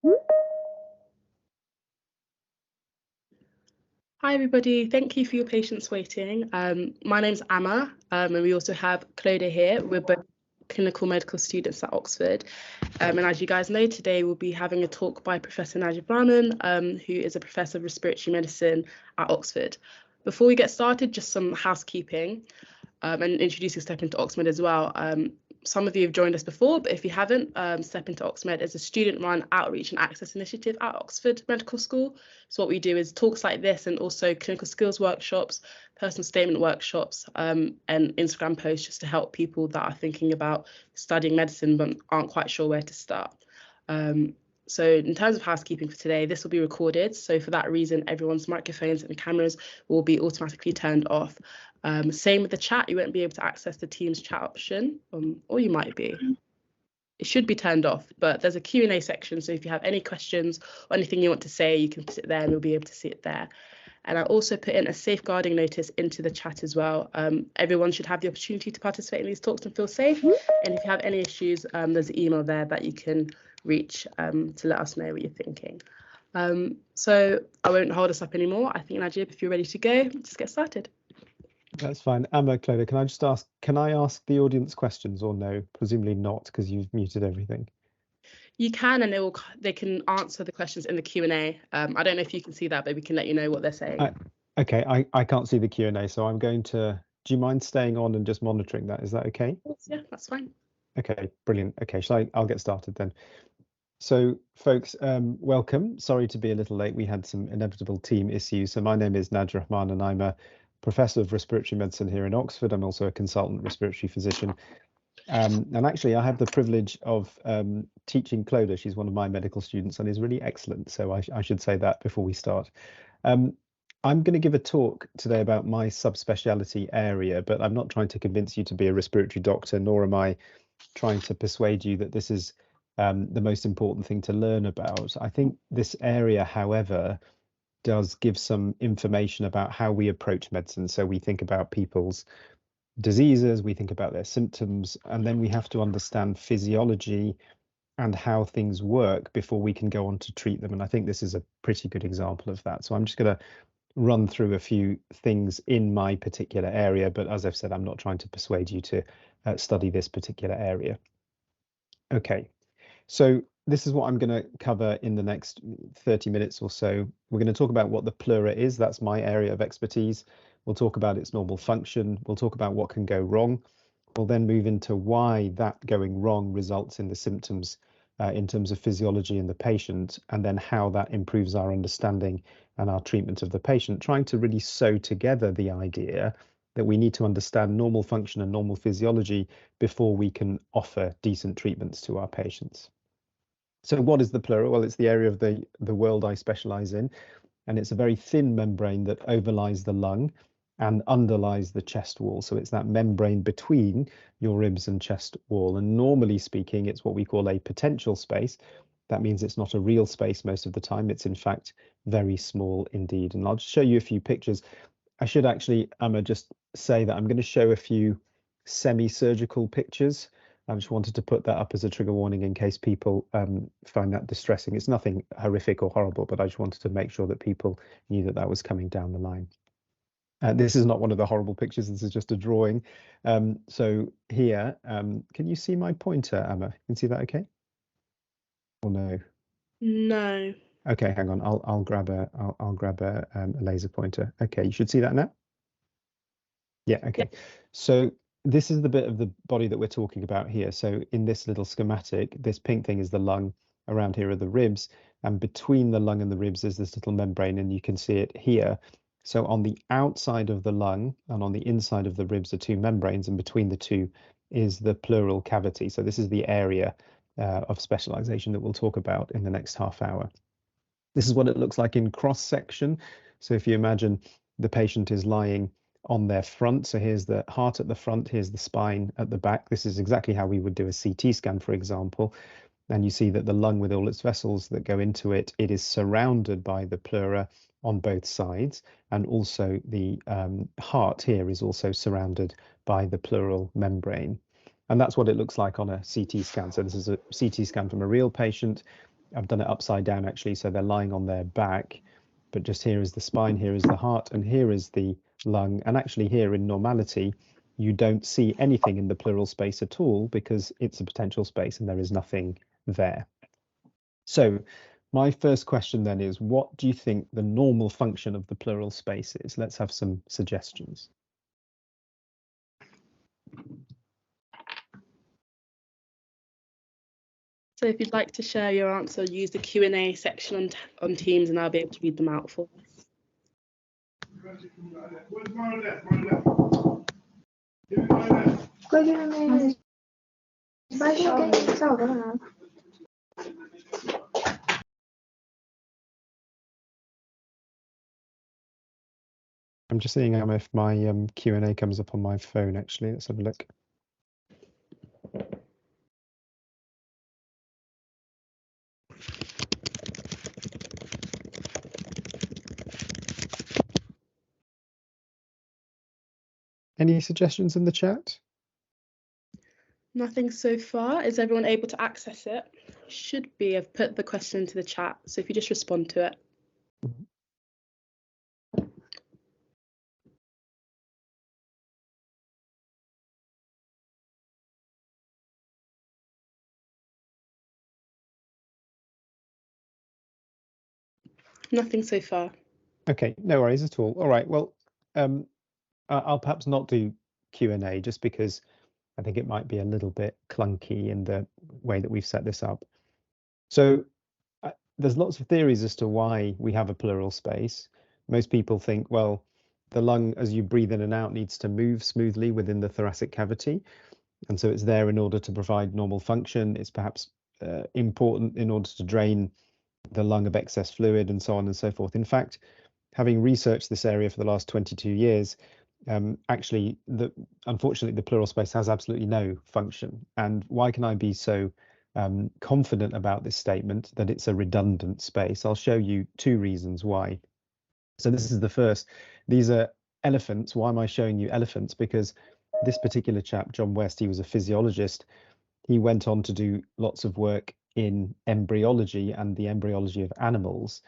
Hi everybody, thank you for your patience waiting. My name's Amma, and we also have Clodagh here. We're both clinical medical students at Oxford. And as you guys know, today we'll be having a talk by Professor Najib Rahman, who is a professor of respiratory medicine at Oxford. Before we get started, just some housekeeping and introduce yourself into Oxford as well. Some of you have joined us before, but if you haven't, Step into Oxmed is a student-run outreach and access initiative at Oxford Medical School. So what we do is talks like this and also clinical skills workshops, personal statement workshops, and Instagram posts just to help people that are thinking about studying medicine but aren't quite sure where to start. So in terms of housekeeping for today, this will be recorded. So for that reason, everyone's microphones and cameras will be automatically turned off. Same with the chat, you won't be able to access the Teams chat option, or you might be. It should be turned off, but there's a Q&A section. So if you have any questions or anything you want to say, you can put it there and you'll be able to see it there. And I also put in a safeguarding notice into the chat as well. Everyone should have the opportunity to participate in these talks and feel safe. And if you have any issues, there's an email there that you can reach to let us know what you're thinking. So I won't hold us up anymore. I think, Najib, if you're ready to go, just get started. That's fine. Amma, Clodagh, can I just ask, can I ask the audience questions or no? Presumably not, because you've muted everything. You can, and they can answer the questions in the Q&A. I don't know if you can see that, but we can let you know what they're saying. Okay, I can't see the Q&A, so I'm going to, do you mind staying on and just monitoring that? Is that okay? Yeah, that's fine. Okay, brilliant. Okay, I'll get started then. So folks, welcome. Sorry to be a little late. We had some inevitable team issues. So my name is Najib Rahman and I'm a professor of respiratory medicine here in Oxford. I'm also a consultant respiratory physician. And actually, I have the privilege of teaching Clodagh. She's one of my medical students and is really excellent. So I should say that before we start. I'm going to give a talk today about my subspecialty area, but I'm not trying to convince you to be a respiratory doctor, nor am I trying to persuade you that this is the most important thing to learn about. I think this area, however, does give some information about how we approach medicine. So we think about people's diseases, we think about their symptoms, and then we have to understand physiology and how things work before we can go on to treat them. And I think this is a pretty good example of that. So I'm just going to run through a few things in my particular area, but as I've said, I'm not trying to persuade you to study this particular area. Okay, so this is what I'm going to cover in the next 30 minutes or so. We're going to talk about what the pleura is. That's my area of expertise. We'll talk about its normal function. We'll talk about what can go wrong. We'll then move into why that going wrong results in the symptoms in terms of physiology in the patient, and then how that improves our understanding and our treatment of the patient, trying to really sew together the idea that we need to understand normal function and normal physiology before we can offer decent treatments to our patients. So what is the pleura? Well, it's the area of the world I specialize in, and it's a very thin membrane that overlies the lung and underlies the chest wall. So it's that membrane between your ribs and chest wall. And normally speaking, it's what we call a potential space. That means it's not a real space most of the time. It's in fact very small indeed. And I'll just show you a few pictures. I should actually, Emma, just say that I'm going to show a few semi-surgical pictures. I just wanted to put that up as a trigger warning in case people find that distressing. It's nothing horrific or horrible, but I just wanted to make sure that people knew that that was coming down the line. This is not one of the horrible pictures. This is just a drawing. So here, can you see my pointer, Emma? You can see that okay? Or no? No. Okay, hang on. I'll grab a laser pointer. Okay, you should see that now. Yeah. Okay. Yeah. So this is the bit of the body that we're talking about here. So in this little schematic, this pink thing is the lung. Around here are the ribs, and between the lung and the ribs is this little membrane, and you can see it here. So on the outside of the lung and on the inside of the ribs are two membranes, and between the two is the pleural cavity. So this is the area of specialization that we'll talk about in the next half hour. This is what it looks like in cross section. So if you imagine the patient is lying on their front, so here's the heart at the front, here's the spine at the back. This is exactly how we would do a CT scan, for example. And you see that the lung, with all its vessels that go into it, it is surrounded by the pleura on both sides, and also the heart here is also surrounded by the pleural membrane. And that's what it looks like on a CT scan. So this is a CT scan from a real patient. I've done it upside down actually, so they're lying on their back, but just here is the spine, here is the heart, and here is the lung. And actually here in normality, you don't see anything in the pleural space at all because it's a potential space and there is nothing there. So my first question then is, what do you think the normal function of the pleural space is? Let's have some suggestions. So if you'd like to share your answer, use the Q&A section on Teams and I'll be able to read them out for us. I'm just seeing if my Q&A comes up on my phone actually. Let's have a look. Any suggestions in the chat? Nothing so far. Is everyone able to access it? Should be. I've put the question into the chat, so if you just respond to it. Nothing so far. Okay, no worries at all. All right, well, I'll perhaps not do Q&A just because I think it might be a little bit clunky in the way that we've set this up. So there's lots of theories as to why we have a pleural space. Most people think, well, the lung, as you breathe in and out, needs to move smoothly within the thoracic cavity. And so it's there in order to provide normal function. It's perhaps important in order to drain the lung of excess fluid and so on and so forth. In fact, having researched this area for the last 22 years, actually, unfortunately, the pleural space has absolutely no function. And why can I be so confident about this statement that it's a redundant space? I'll show you two reasons why. So this is the first. These are elephants. Why am I showing you elephants? Because this particular chap, John West, he was a physiologist. He went on to do lots of work in embryology and the embryology of animals.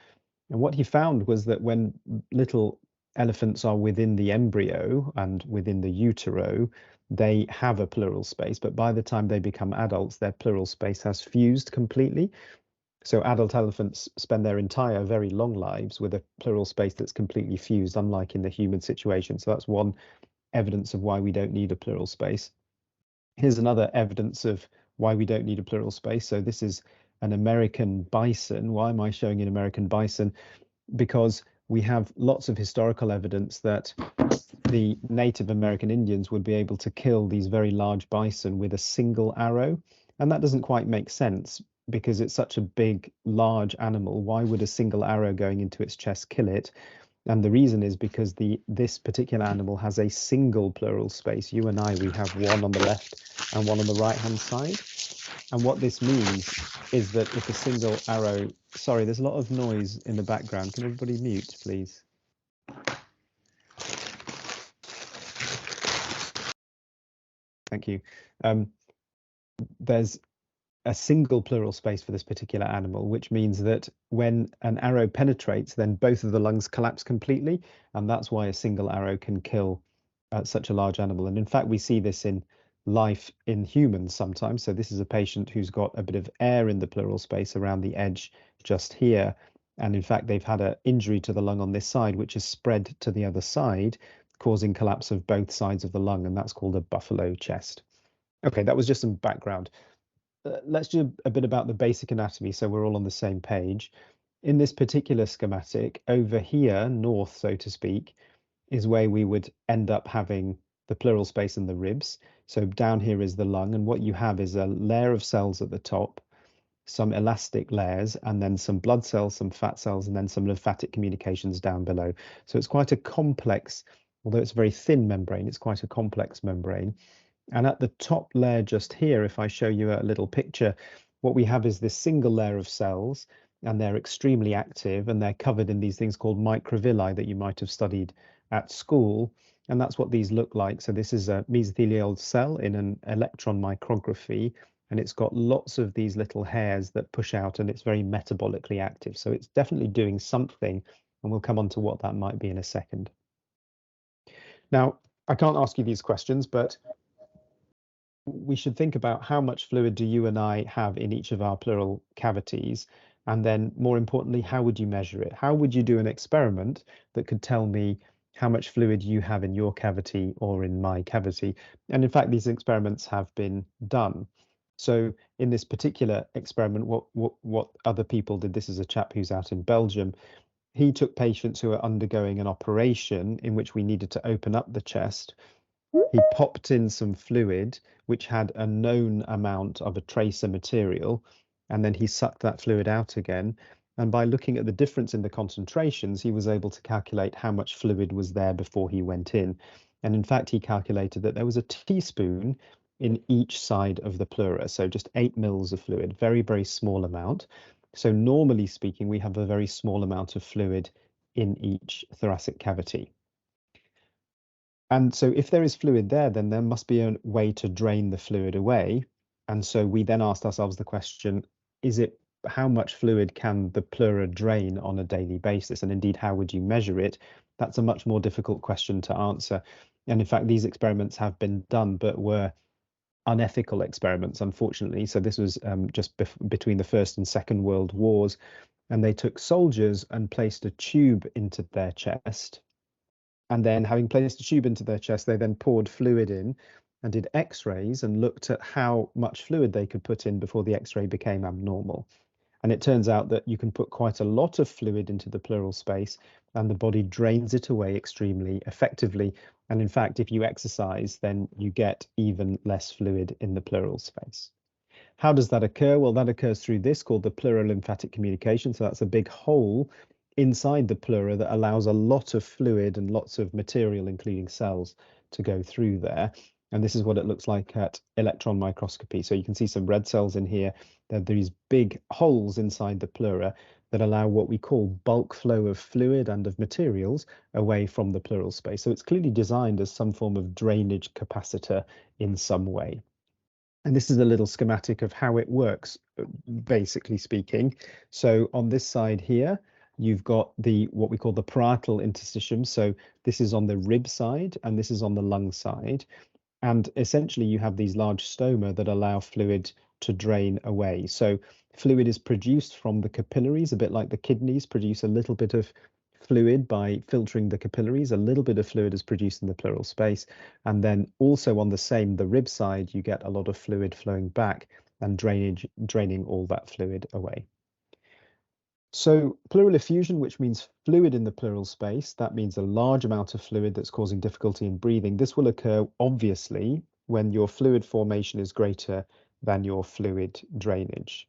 And what he found was that when little elephants are within the embryo and within the utero, they have a pleural space, but by the time they become adults, their pleural space has fused completely. So adult elephants spend their entire very long lives with a pleural space that's completely fused, unlike in the human situation. So that's one evidence of why we don't need a pleural space. Here's another evidence of why we don't need a pleural space. So this is an American bison. Why am I showing an American bison? Because we have lots of historical evidence that the Native American Indians would be able to kill these very large bison with a single arrow. And that doesn't quite make sense because it's such a big, large animal. Why would a single arrow going into its chest kill it? And the reason is because this particular animal has a single pleural space. You and I, we have one on the left and one on the right-hand side. And what this means is that if a single arrow, sorry, there's a lot of noise in the background. Can everybody mute, please? Thank you. There's a single pleural space for this particular animal, which means that when an arrow penetrates, then both of the lungs collapse completely. And that's why a single arrow can kill such a large animal. And in fact, we see this in life in humans sometimes. So this is a patient who's got a bit of air in the pleural space around the edge just here. And in fact, they've had an injury to the lung on this side, which has spread to the other side, causing collapse of both sides of the lung. And that's called a buffalo chest. Okay, that was just some background. Let's do a bit about the basic anatomy so we're all on the same page. In this particular schematic, over here, north, so to speak, is where we would end up having the pleural space and the ribs. So down here is the lung, and what you have is a layer of cells at the top, some elastic layers, and then some blood cells, some fat cells, and then some lymphatic communications down below. So it's quite a complex, although it's a very thin membrane, it's quite a complex membrane. And at the top layer just here, if I show you a little picture, what we have is this single layer of cells, and they're extremely active, and they're covered in these things called microvilli that you might have studied at school. And that's what these look like. So this is a mesothelial cell in an electron micrography. and it's got lots of these little hairs that push out, and it's very metabolically active. So it's definitely doing something, and we'll come on to what that might be in a second. Now, I can't ask you these questions, but we should think about how much fluid do you and I have in each of our pleural cavities, and then more importantly, how would you measure it? How would you do an experiment that could tell me how much fluid you have in your cavity or in my cavity? And in fact, these experiments have been done. So in this particular experiment, what other people did, this is a chap who's out in Belgium. He took patients who were undergoing an operation in which we needed to open up the chest. He popped in some fluid which had a known amount of a tracer material, and then he sucked that fluid out again. And by looking at the difference in the concentrations, he was able to calculate how much fluid was there before he went in. And in fact, he calculated that there was a teaspoon in each side of the pleura, so just 8 mils of fluid, very, very small amount. So normally speaking, we have a very small amount of fluid in each thoracic cavity. And so if there is fluid there, then there must be a way to drain the fluid away. And so we then asked ourselves the question, how much fluid can the pleura drain on a daily basis? And indeed, how would you measure it? That's a much more difficult question to answer. And in fact, these experiments have been done, but were unethical experiments, unfortunately. So this was just between the First and Second World Wars. And they took soldiers and placed a tube into their chest. And then having placed a tube into their chest, they then poured fluid in and did x-rays and looked at how much fluid they could put in before the x-ray became abnormal. And it turns out that you can put quite a lot of fluid into the pleural space and the body drains it away extremely effectively. And in fact, if you exercise, then you get even less fluid in the pleural space. How does that occur? Well, that occurs through this called the pleurolymphatic communication. So that's a big hole inside the pleura that allows a lot of fluid and lots of material, including cells, to go through there. And this is what it looks like at electron microscopy. So you can see some red cells in here. There are these big holes inside the pleura that allow what we call bulk flow of fluid and of materials away from the pleural space. So it's clearly designed as some form of drainage capacitor in some way. And this is a little schematic of how it works, basically speaking. So on this side here, you've got what we call the parietal interstitium. So this is on the rib side and this is on the lung side. And essentially you have these large stoma that allow fluid to drain away. So fluid is produced from the capillaries, a bit like the kidneys produce a little bit of fluid by filtering the capillaries. A little bit of fluid is produced in the pleural space. And then also on the rib side, you get a lot of fluid flowing back and draining all that fluid away. So pleural effusion, which means fluid in the pleural space, that means a large amount of fluid that's causing difficulty in breathing. This will occur, obviously, when your fluid formation is greater than your fluid drainage.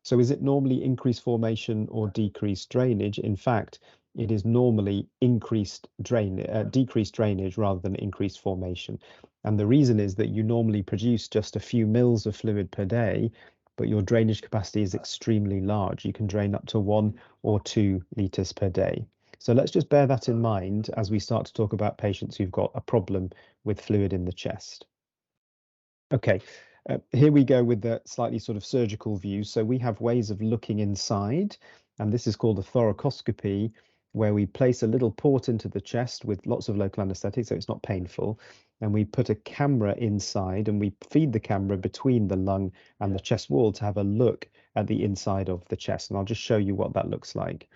So is it normally increased formation or decreased drainage? In fact, it is normally decreased drainage rather than increased formation. And the reason is that you normally produce just a few mils of fluid per day, but your drainage capacity is extremely large. You can drain up to 1 or 2 litres per day. So let's just bear that in mind as we start to talk about patients who've got a problem with fluid in the chest. Okay, here we go with the slightly sort of surgical view. So we have ways of looking inside, and this is called a thoracoscopy, where we place a little port into the chest with lots of local anesthetic, so it's not painful. And we put a camera inside and we feed the camera between the lung and the chest wall to have a look at the inside of the chest. And I'll just show you what that looks like.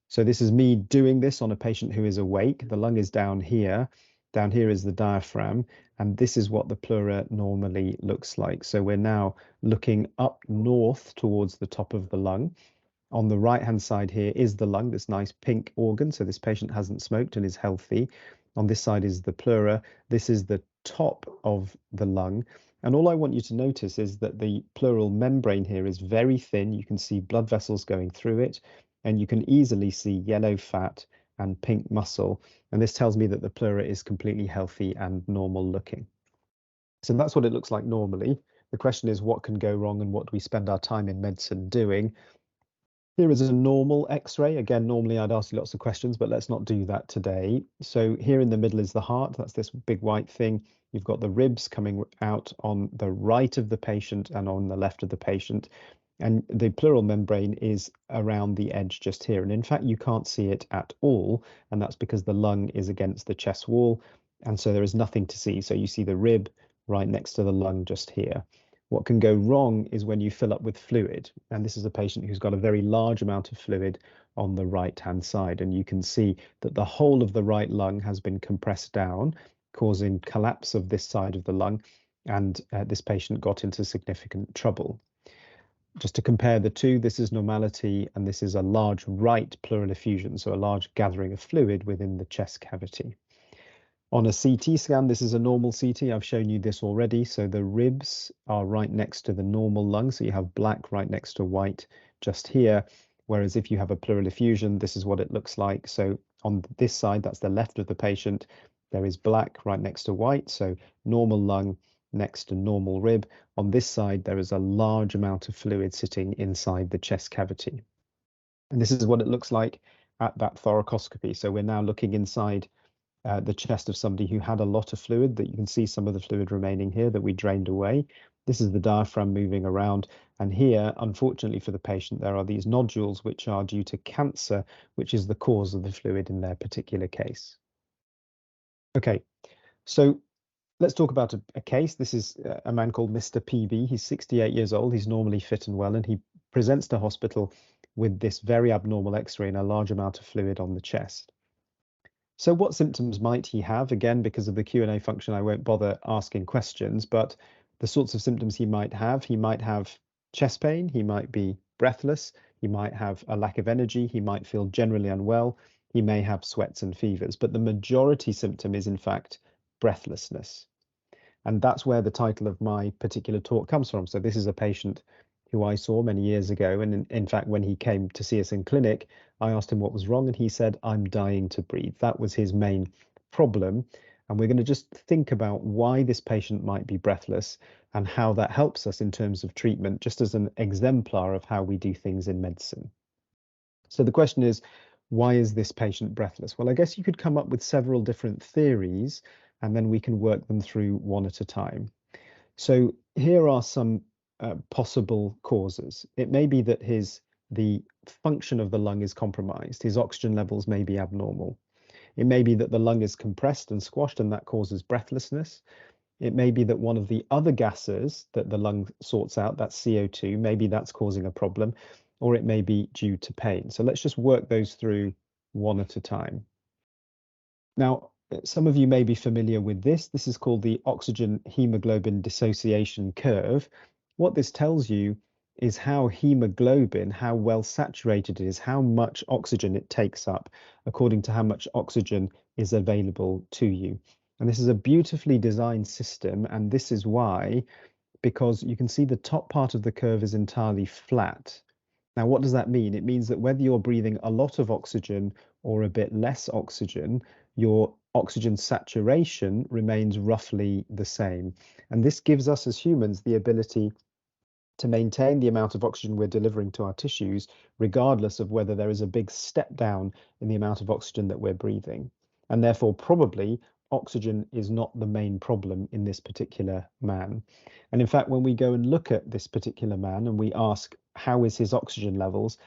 So this is me doing this on a patient who is awake. The lung is down here. Down here is the diaphragm, and this is what the pleura normally looks like. So we're now looking up north towards the top of the lung. On the right-hand side here is the lung, this nice pink organ. So this patient hasn't smoked and is healthy. On this side is the pleura. This is the top of the lung. And all I want you to notice is that the pleural membrane here is very thin. You can see blood vessels going through it, and you can easily see yellow fat and pink muscle. And this tells me that the pleura is completely healthy and normal looking. So that's what it looks like normally. The question is, what can go wrong and what do we spend our time in medicine doing? Here is a normal X-ray. Again, normally I'd ask you lots of questions, but let's not do that today. So here in the middle is the heart. That's this big white thing. You've got the ribs coming out on the right of the patient and on the left of the patient. And the pleural membrane is around the edge just here. And in fact, you can't see it at all. And that's because the lung is against the chest wall. And so there is nothing to see. So you see the rib right next to the lung just here. What can go wrong is when you fill up with fluid. And this is a patient who's got a very large amount of fluid on the right-hand side. And you can see that the whole of the right lung has been compressed down, causing collapse of this side of the lung. And this patient got into significant trouble. Just to compare the two, this is normality, and this is a large right pleural effusion, so a large gathering of fluid within the chest cavity. On a CT scan, this is a normal CT. I've shown you this already. So the ribs are right next to the normal lung. So you have black right next to white just here. Whereas if you have a pleural effusion, this is what it looks like. So on this side, that's the left of the patient, there is black right next to white. So normal lung next to normal rib. On this side, there is a large amount of fluid sitting inside the chest cavity. And this is what it looks like at that thoracoscopy. So we're now looking inside the chest of somebody who had a lot of fluid, that you can see some of the fluid remaining here that we drained away. This is the diaphragm moving around. And here, unfortunately for the patient, there are these nodules which are due to cancer, which is the cause of the fluid in their particular case. Okay, so let's talk about a case. This is a man called Mr. PB. He's 68 years old. He's normally fit and well, and he presents to hospital with this very abnormal X-ray and a large amount of fluid on the chest. So what symptoms might he have? Again, because of the Q&A function, I won't bother asking questions, but the sorts of symptoms he might have chest pain, he might be breathless, he might have a lack of energy, he might feel generally unwell, he may have sweats and fevers, but the majority symptom is in fact breathlessness. And that's where the title of my particular talk comes from. So this is a patient who I saw many years ago. And in fact, when he came to see us in clinic, I asked him what was wrong. And he said, I'm dying to breathe. That was his main problem. And we're going to just think about why this patient might be breathless and how that helps us in terms of treatment, just as an exemplar of how we do things in medicine. So the question is, why is this patient breathless? Well, I guess you could come up with several different theories, and then we can work them through one at a time. So here are some possible causes. It may be that the function of the lung is compromised. His oxygen levels may be abnormal. It may be that the lung is compressed and squashed, and that causes breathlessness. It may be that one of the other gases that the lung sorts out, that's CO2, maybe that's causing a problem, or it may be due to pain. So let's just work those through one at a time. Now, some of you may be familiar with this. This is called the oxygen hemoglobin dissociation curve. What this tells you is how hemoglobin, how well saturated it is, how much oxygen it takes up according to how much oxygen is available to you. And this is a beautifully designed system, and this is why, because you can see the top part of the curve is entirely flat. Now, what does that mean? It means that whether you're breathing a lot of oxygen or a bit less oxygen, your oxygen saturation remains roughly the same. And this gives us as humans the ability to maintain the amount of oxygen we're delivering to our tissues, regardless of whether there is a big step down in the amount of oxygen that we're breathing. And therefore, probably oxygen is not the main problem in this particular man. And in fact, when we go and look at this particular man and we ask, how is his oxygen levels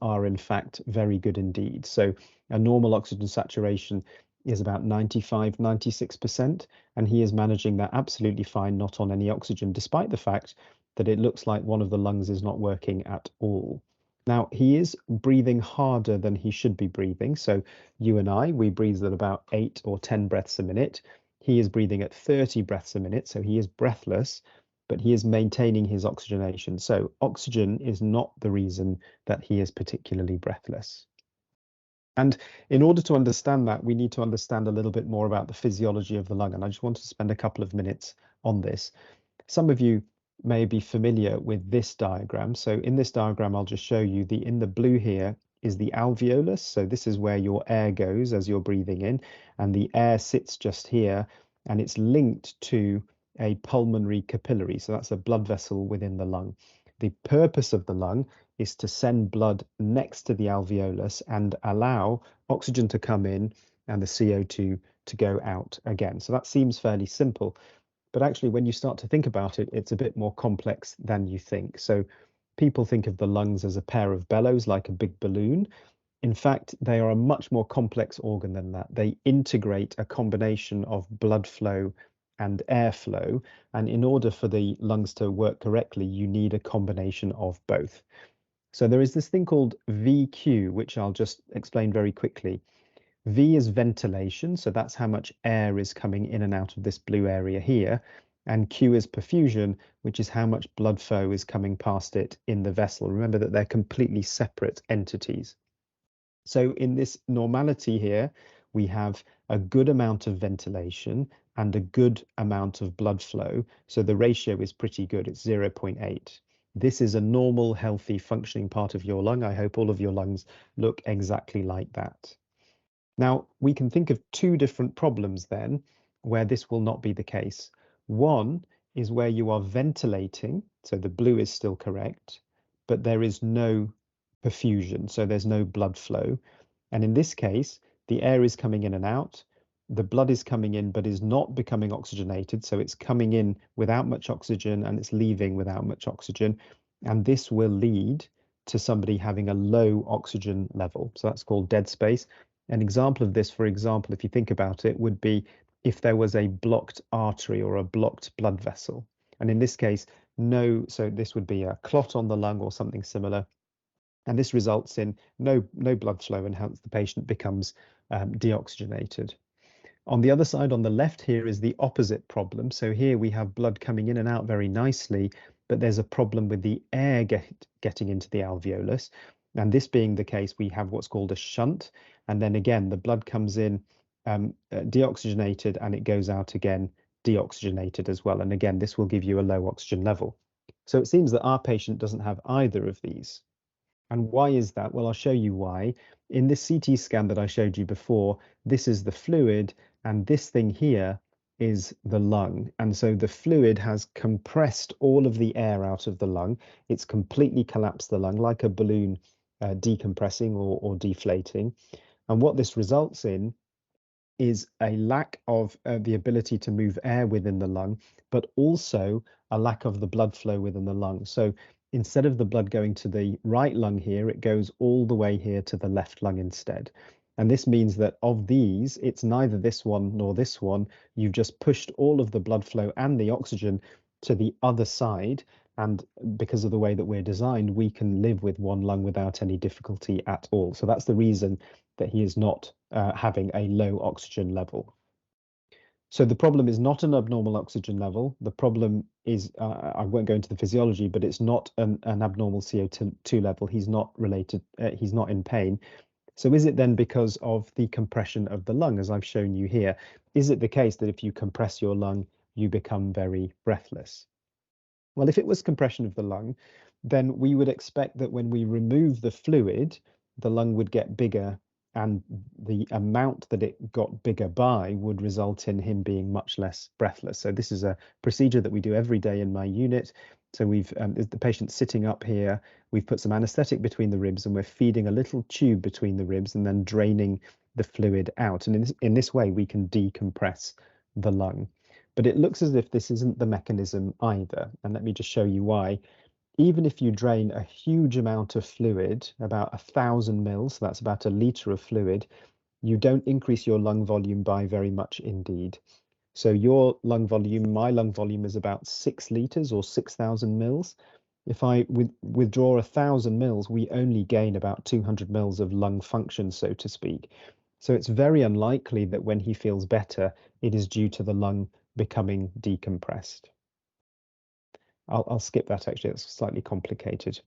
are in fact very good indeed. So a normal oxygen saturation is about 95, 96%, and he is managing that absolutely fine, not on any oxygen, despite the fact that it looks like one of the lungs is not working at all. Now, he is breathing harder than he should be breathing. So you and I, we breathe at about 8 or 10 breaths a minute. He is breathing at 30 breaths a minute, so he is breathless, but he is maintaining his oxygenation. So oxygen is not the reason that he is particularly breathless. And in order to understand that, we need to understand a little bit more about the physiology of the lung. And I just want to spend a couple of minutes on this. Some of you may be familiar with this diagram. So in this diagram, I'll just show you in the blue here is the alveolus. So this is where your air goes as you're breathing in, and the air sits just here, and it's linked to a pulmonary capillary. So that's a blood vessel within the lung. The purpose of the lung is to send blood next to the alveolus and allow oxygen to come in and the CO2 to go out again. So that seems fairly simple. But actually, when you start to think about it, it's a bit more complex than you think. So people think of the lungs as a pair of bellows, like a big balloon. In fact, they are a much more complex organ than that. They integrate a combination of blood flow and airflow. And in order for the lungs to work correctly, you need a combination of both. So there is this thing called VQ, which I'll just explain very quickly. V is ventilation, so that's how much air is coming in and out of this blue area here. And Q is perfusion, which is how much blood flow is coming past it in the vessel. Remember that they're completely separate entities. So in this normality here, we have a good amount of ventilation and a good amount of blood flow. So the ratio is pretty good. It's 0.8. This is a normal, healthy, functioning part of your lung. I hope all of your lungs look exactly like that. Now, we can think of two different problems then where this will not be the case. One is where you are ventilating, so the blue is still correct, but there is no perfusion, so there's no blood flow. And in this case, the air is coming in and out, the blood is coming in but is not becoming oxygenated, so it's coming in without much oxygen and it's leaving without much oxygen. And this will lead to somebody having a low oxygen level. So that's called dead space. An example of this, for example, if you think about it, would be if there was a blocked artery or a blocked blood vessel. And in this case, so this would be a clot on the lung or something similar. And this results in no blood flow, and hence the patient becomes deoxygenated. On the other side, on the left here, is the opposite problem. So here we have blood coming in and out very nicely, but there's a problem with the air getting into the alveolus. And this being the case, we have what's called a shunt. And then again, the blood comes in deoxygenated and it goes out again deoxygenated as well. And again, this will give you a low oxygen level. So it seems that our patient doesn't have either of these. And why is that? Well, I'll show you why. In this CT scan that I showed you before, this is the fluid, and this thing here is the lung. And so the fluid has compressed all of the air out of the lung. It's completely collapsed the lung like a balloon decompressing or deflating. And what this results in is a lack of the ability to move air within the lung, but also a lack of the blood flow within the lung. So instead of the blood going to the right lung here, it goes all the way here to the left lung instead. And this means that of these, it's neither this one nor this one. You've just pushed all of the blood flow and the oxygen to the other side. And because of the way that we're designed, we can live with one lung without any difficulty at all. So that's the reason that he is not having a low oxygen level. So the problem is not an abnormal oxygen level. The problem is, I won't go into the physiology, but it's not an abnormal CO2 level. He's not related, he's not in pain. So is it then because of the compression of the lung, as I've shown you here? Is it the case that if you compress your lung, you become very breathless? Well, if it was compression of the lung, then we would expect that when we remove the fluid, the lung would get bigger, and the amount that it got bigger by would result in him being much less breathless. So this is a procedure that we do every day in my unit. So we've the patient sitting up here, we've put some anesthetic between the ribs, and we're feeding a little tube between the ribs and then draining the fluid out. And in this way, we can decompress the lung. But it looks as if this isn't the mechanism either. And let me just show you why. Even if you drain a huge amount of fluid, about 1,000 mils, so that's about a litre of fluid, you don't increase your lung volume by very much indeed. So your lung volume, my lung volume is about 6 litres or 6,000 mils. If I withdraw 1,000 mils, we only gain about 200 mils of lung function, so to speak. So it's very unlikely that when he feels better, it is due to the lung becoming decompressed. I'll skip that actually, it's slightly complicated.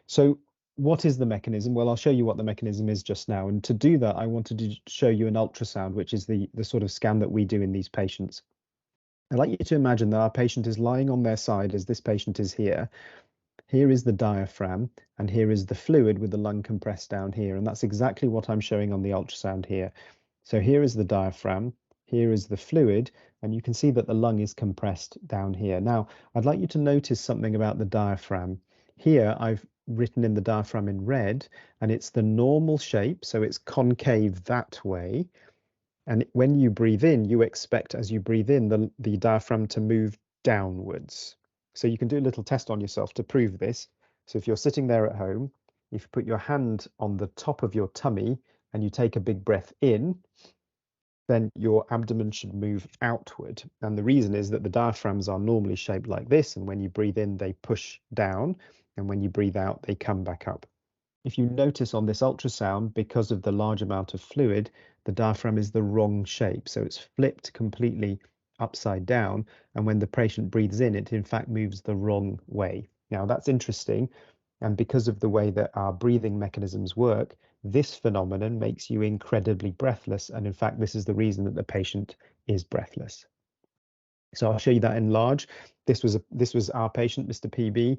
So what is the mechanism? Well, I'll show you what the mechanism is just now. And to do that, I wanted to show you an ultrasound, which is the sort of scan that we do in these patients. I'd like you to imagine that our patient is lying on their side as this patient is here. Here is the diaphragm, and here is the fluid with the lung compressed down here. And that's exactly what I'm showing on the ultrasound here. So here is the diaphragm, here is the fluid, and you can see that the lung is compressed down here. Now, I'd like you to notice something about the diaphragm. Here, I've written in the diaphragm in red, and it's the normal shape, so it's concave that way. And when you breathe in, you expect as you breathe in the diaphragm to move downwards. So you can do a little test on yourself to prove this. So if you're sitting there at home, if you put your hand on the top of your tummy and you take a big breath in, then your abdomen should move outward. And the reason is that the diaphragms are normally shaped like this. And when you breathe in, they push down. And when you breathe out, they come back up. If you notice on this ultrasound, because of the large amount of fluid, the diaphragm is the wrong shape. So it's flipped completely upside down. And when the patient breathes in, it in fact moves the wrong way. Now that's interesting. And because of the way that our breathing mechanisms work, this phenomenon makes you incredibly breathless. And in fact, this is the reason that the patient is breathless. So I'll show you that in large. This was our patient, Mr. PB,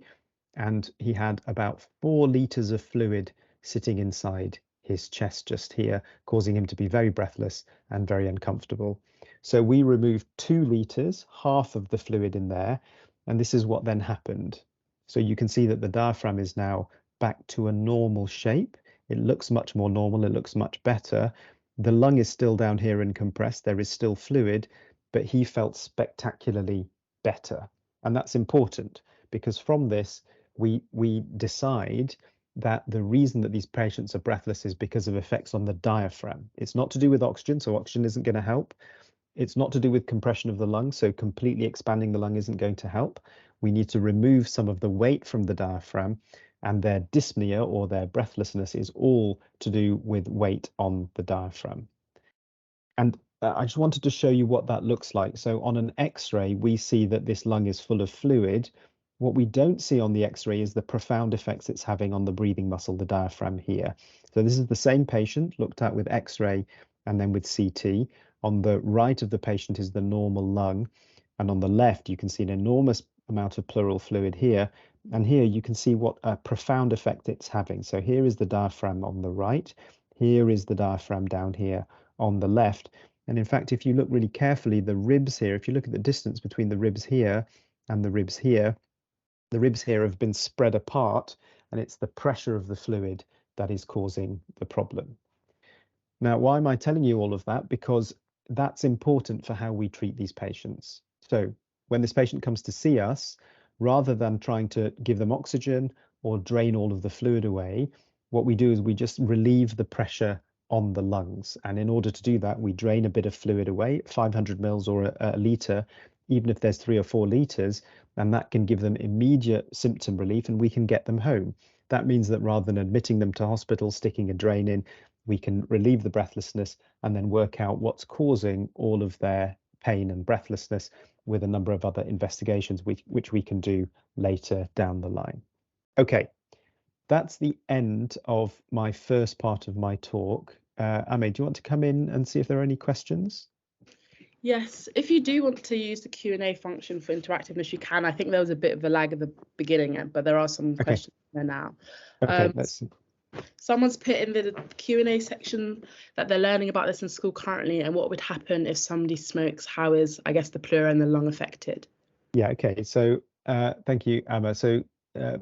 and he had about 4 liters of fluid sitting inside his chest just here, causing him to be very breathless and very uncomfortable. So we removed 2 liters, half of the fluid in there, and this is what then happened. So you can see that the diaphragm is now back to a normal shape. It looks much more normal. It looks much better. The lung is still down here and compressed. There is still fluid, but he felt spectacularly better. And that's important because from this, we decide that the reason that these patients are breathless is because of effects on the diaphragm. It's not to do with oxygen, so oxygen isn't going to help. It's not to do with compression of the lung, so completely expanding the lung isn't going to help. We need to remove some of the weight from the diaphragm, and their dyspnea or their breathlessness is all to do with weight on the diaphragm. And I just wanted to show you what that looks like. So on an X-ray, we see that this lung is full of fluid. What we don't see on the X-ray is the profound effects it's having on the breathing muscle, the diaphragm here. So this is the same patient looked at with X-ray and then with CT. On the right of the patient is the normal lung. And on the left, you can see an enormous amount of pleural fluid here. And here you can see what a profound effect it's having. So here is the diaphragm on the right. Here is the diaphragm down here on the left. And in fact, if you look really carefully, the ribs here, if you look at the distance between the ribs here and the ribs here have been spread apart, and it's the pressure of the fluid that is causing the problem. Now, why am I telling you all of that? Because that's important for how we treat these patients. So when this patient comes to see us, rather than trying to give them oxygen or drain all of the fluid away, what we do is we just relieve the pressure on the lungs. And in order to do that, we drain a bit of fluid away, 500 mils or a litre, even if there's 3 or 4 litres, and that can give them immediate symptom relief and we can get them home. That means that rather than admitting them to hospital, sticking a drain in, we can relieve the breathlessness and then work out what's causing all of their pain and breathlessness with a number of other investigations which we can do later down the line. Okay, that's the end of my first part of my talk. Ame, do you want to come in and see if there are any questions? Yes, if you do want to use the Q&A function for interactiveness, you can. I think there was a bit of a lag at the beginning, but there are some questions there now. Okay, let's see. Someone's put in the Q&A section that they're learning about this in school currently and what would happen if somebody smokes. How is, I guess, the pleura and the lung affected? Yeah, okay. So thank you, Amma. So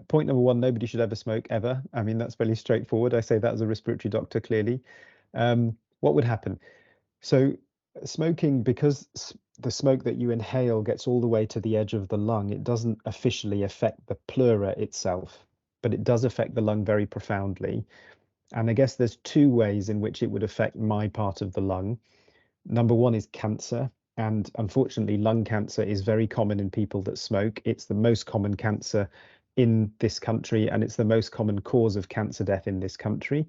point number 1, nobody should ever smoke ever. I mean, that's fairly straightforward. I say that as a respiratory doctor, clearly. What would happen? So smoking, because the smoke that you inhale gets all the way to the edge of the lung, it doesn't officially affect the pleura itself, but it does affect the lung very profoundly. And I guess there's 2 ways in which it would affect my part of the lung. Number 1 is cancer. And unfortunately, lung cancer is very common in people that smoke. It's the most common cancer in this country, and it's the most common cause of cancer death in this country.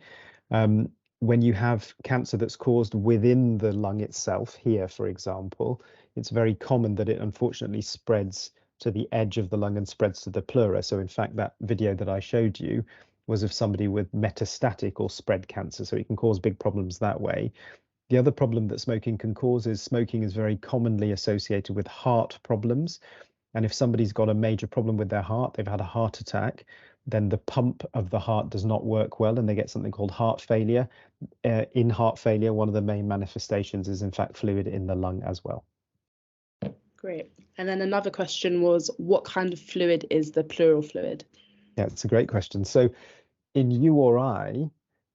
When you have cancer that's caused within the lung itself, here, for example, it's very common that it unfortunately spreads to the edge of the lung and spreads to the pleura. So in fact, that video that I showed you was of somebody with metastatic or spread cancer. So it can cause big problems that way. The other problem that smoking can cause is smoking is very commonly associated with heart problems. And if somebody's got a major problem with their heart, they've had a heart attack, then the pump of the heart does not work well and they get something called heart failure. In heart failure, one of the main manifestations is in fact fluid in the lung as well. Great. And then another question was, what kind of fluid is the pleural fluid? Yeah, it's a great question. So in you or I,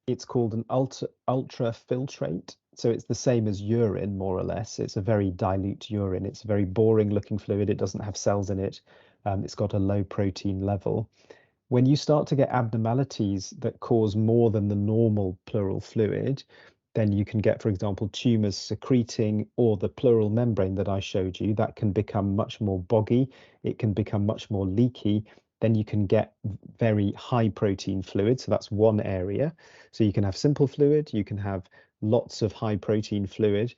it's called an ultrafiltrate. So it's the same as urine, more or less. It's a very dilute urine. It's a very boring looking fluid. It doesn't have cells in it. It's got a low protein level. When you start to get abnormalities that cause more than the normal pleural fluid, then you can get, for example, tumors secreting, or the pleural membrane that I showed you, that can become much more boggy. It can become much more leaky. Then you can get very high protein fluid. So that's one area. So you can have simple fluid, you can have lots of high protein fluid.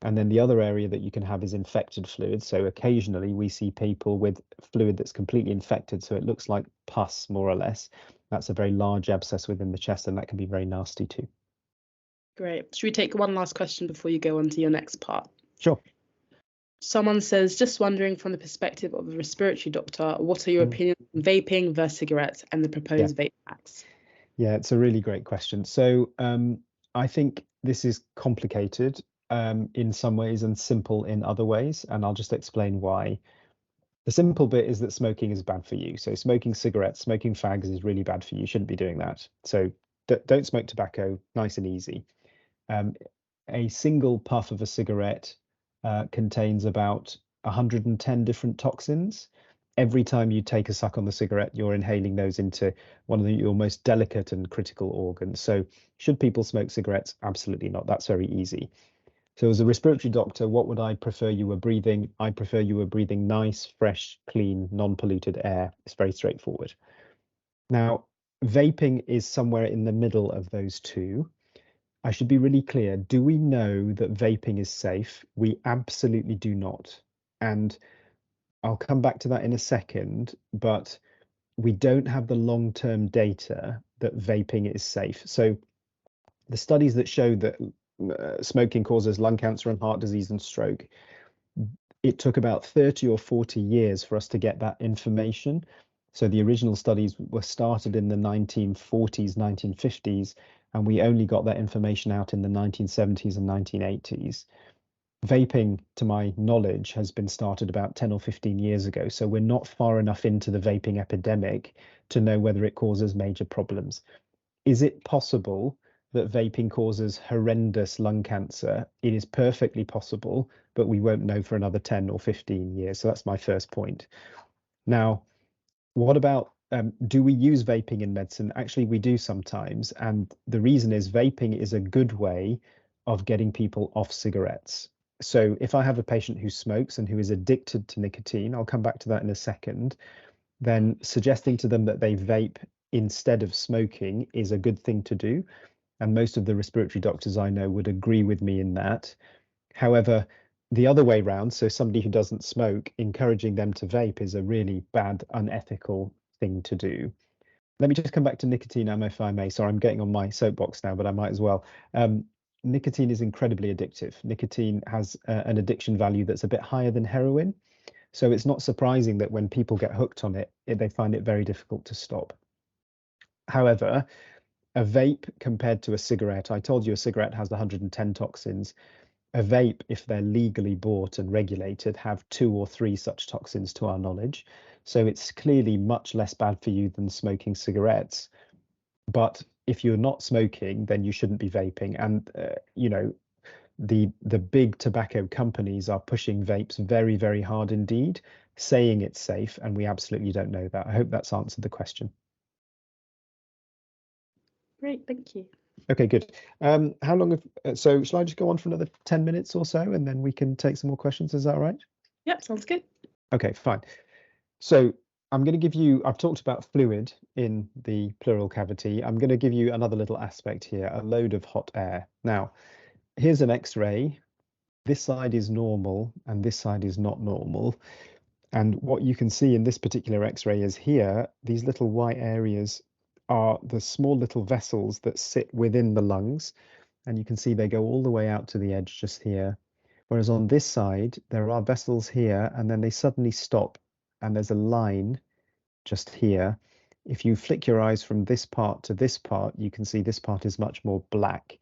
And then the other area that you can have is infected fluid. So occasionally we see people with fluid that's completely infected. So it looks like pus, more or less. That's a very large abscess within the chest, and that can be very nasty too. Great. Should we take one last question before you go on to your next part? Sure. Someone says, just wondering from the perspective of a respiratory doctor, what are your opinions on vaping versus cigarettes and the proposed vape tax? Yeah, it's a really great question. So I think this is complicated in some ways and simple in other ways, and I'll just explain why. The simple bit is that smoking is bad for you. So smoking cigarettes, smoking fags is really bad for you. You shouldn't be doing that. So don't smoke tobacco, nice and easy. A single puff of a cigarette contains about 110 different toxins. Every time you take a suck on the cigarette, you're inhaling those into one of your most delicate and critical organs. So should people smoke cigarettes? Absolutely not. That's very easy. So as a respiratory doctor, what would I prefer you were breathing? I prefer you were breathing nice, fresh, clean, non-polluted air. It's very straightforward. Now, vaping is somewhere in the middle of those two. I should be really clear. Do we know that vaping is safe? We absolutely do not. And I'll come back to that in a second, but we don't have the long-term data that vaping is safe. So the studies that show that smoking causes lung cancer and heart disease and stroke, it took about 30 or 40 years for us to get that information. So the original studies were started in the 1940s, 1950s, and we only got that information out in the 1970s and 1980s. Vaping, to my knowledge, has been started about 10 or 15 years ago. So we're not far enough into the vaping epidemic to know whether it causes major problems. Is it possible that vaping causes horrendous lung cancer? It is perfectly possible, but we won't know for another 10 or 15 years. So that's my first point. Now, what about do we use vaping in medicine? Actually, we do sometimes. And the reason is vaping is a good way of getting people off cigarettes. So if I have a patient who smokes and who is addicted to nicotine, I'll come back to that in a second, then suggesting to them that they vape instead of smoking is a good thing to do. And most of the respiratory doctors I know would agree with me in that. However, the other way round, so somebody who doesn't smoke, encouraging them to vape is a really bad, unethical thing to do. Let me just come back to nicotine, if I may. Sorry, I'm getting on my soapbox now, but I might as well. Nicotine is incredibly addictive. Nicotine has an addiction value that's a bit higher than heroin. So it's not surprising that when people get hooked on it, they find it very difficult to stop. However, a vape compared to a cigarette, I told you a cigarette has 110 toxins. A vape, if they're legally bought and regulated, have 2 or 3 such toxins to our knowledge. So it's clearly much less bad for you than smoking cigarettes. But if you're not smoking, then you shouldn't be vaping. And, you know, the big tobacco companies are pushing vapes very, very hard indeed, saying it's safe, and we absolutely don't know that. I hope that's answered the question. Great, thank you. Okay, good. How long have, so shall I just go on for another 10 minutes or so, and then we can take some more questions? Is that all right? Yep, sounds good. Okay, fine. So I'm going to give you, I've talked about fluid in the pleural cavity. I'm going to give you another little aspect here, a load of hot air. Now, here's an X-ray. This side is normal and this side is not normal. And what you can see in this particular X-ray is here, these little white areas are the small little vessels that sit within the lungs. And you can see they go all the way out to the edge just here. Whereas on this side, there are vessels here, and then they suddenly stop, and there's a line just here. If you flick your eyes from this part to this part, you can see this part is much more black.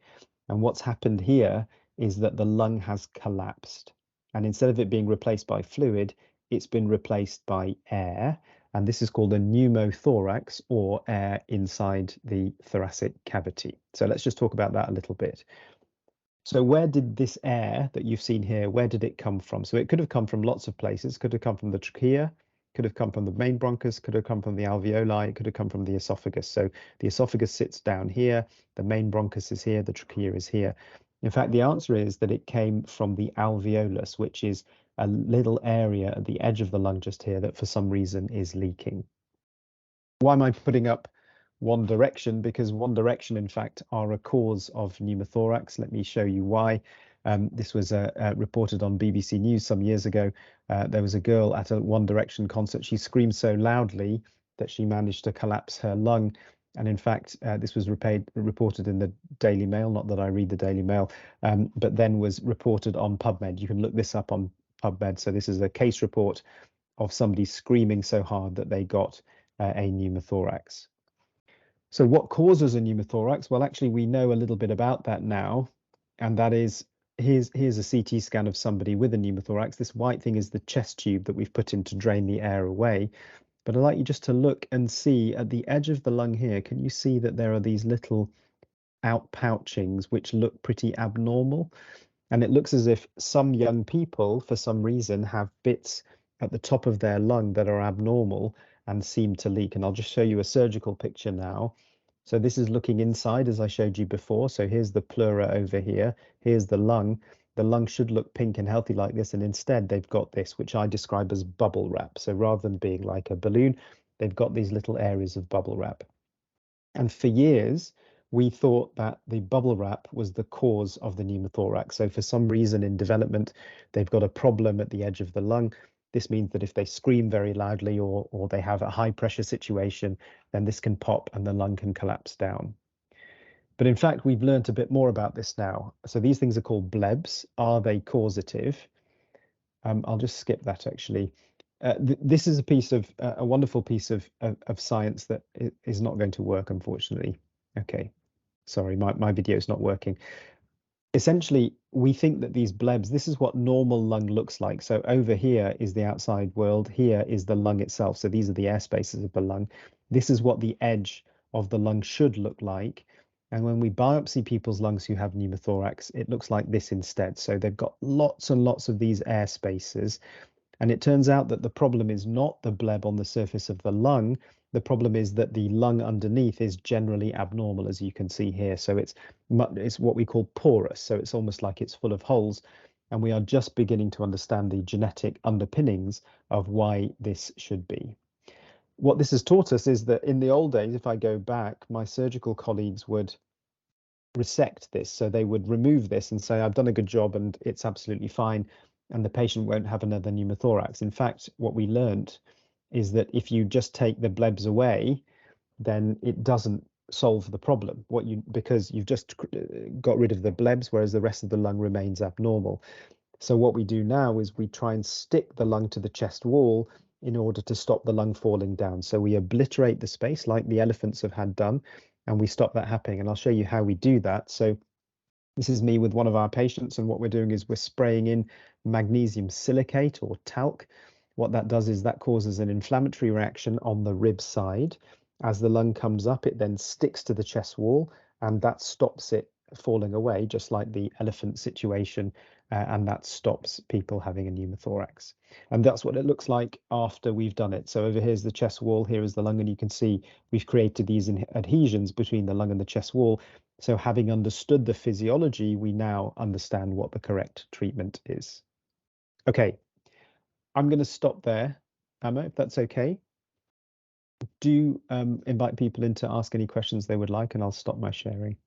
And what's happened here is that the lung has collapsed. And instead of it being replaced by fluid, it's been replaced by air. And this is called a pneumothorax, or air inside the thoracic cavity. So let's just talk about that a little bit. So where did this air that you've seen here, where did it come from? So it could have come from lots of places. Could have come from the trachea, could have come from the main bronchus, could have come from the alveoli, it could have come from the esophagus. So the esophagus sits down here, the main bronchus is here, the trachea is here. In fact, the answer is that it came from the alveolus, which is a little area at the edge of the lung just here that for some reason is leaking. Why am I putting up One Direction? Because One Direction, in fact, are a cause of pneumothorax. Let me show you why. This was reported on BBC News some years ago. There was a girl at a One Direction concert. She screamed so loudly that she managed to collapse her lung. And in fact, this was reported in the Daily Mail, not that I read the Daily Mail, but then was reported on PubMed. You can look this up on PubMed. So this is a case report of somebody screaming so hard that they got a pneumothorax. So what causes a pneumothorax? Well, actually, we know a little bit about that now, and that is, here's a CT scan of somebody with a pneumothorax. This white thing is the chest tube that we've put in to drain the air away. But I'd like you just to look and see at the edge of the lung here, can you see that there are these little outpouchings which look pretty abnormal? And it looks as if some young people, for some reason, have bits at the top of their lung that are abnormal and seem to leak. And I'll just show you a surgical picture now. So this is looking inside, as I showed you before. So here's the pleura over here. Here's the lung. The lung should look pink and healthy like this. And instead, they've got this, which I describe as bubble wrap. So rather than being like a balloon, they've got these little areas of bubble wrap. And for years, we thought that the bubble wrap was the cause of the pneumothorax. So for some reason in development, they've got a problem at the edge of the lung. This means that if they scream very loudly or they have a high pressure situation, then this can pop and the lung can collapse down. But in fact, we've learned a bit more about this now. So these things are called blebs. Are they causative? I'll just skip that actually. This is a wonderful piece of science that is not going to work, unfortunately. Okay, sorry, my video is not working. Essentially, we think that these blebs, this is what normal lung looks like. So over here is the outside world, here is the lung itself. So these are the air spaces of the lung. This is what the edge of the lung should look like. And when we biopsy people's lungs who have pneumothorax, it looks like this instead. So they've got lots and lots of these air spaces. And it turns out that the problem is not the bleb on the surface of the lung. The problem is that the lung underneath is generally abnormal, as you can see here. So it's what we call porous. So it's almost like it's full of holes. And we are just beginning to understand the genetic underpinnings of why this should be. What this has taught us is that in the old days, if I go back, my surgical colleagues would resect this. So they would remove this and say, I've done a good job and it's absolutely fine, and the patient won't have another pneumothorax. In fact, what we learned is that if you just take the blebs away, then it doesn't solve the problem. Because you've just got rid of the blebs, whereas the rest of the lung remains abnormal. So what we do now is we try and stick the lung to the chest wall in order to stop the lung falling down. So we obliterate the space like the elephants have had done, and we stop that happening. And I'll show you how we do that. So this is me with one of our patients, and what we're doing is we're spraying in magnesium silicate or talc. What that does is that causes an inflammatory reaction on the rib side. As the lung comes up, it then sticks to the chest wall, and that stops it falling away, just like the elephant situation, and that stops people having a pneumothorax. And that's what it looks like after we've done it. So over here's the chest wall, here is the lung, and you can see we've created these adhesions between the lung and the chest wall. So having understood the physiology, we now understand what the correct treatment is. Okay, I'm going to stop there, Emma, if that's okay. Do invite people in to ask any questions they would like, and I'll stop my sharing.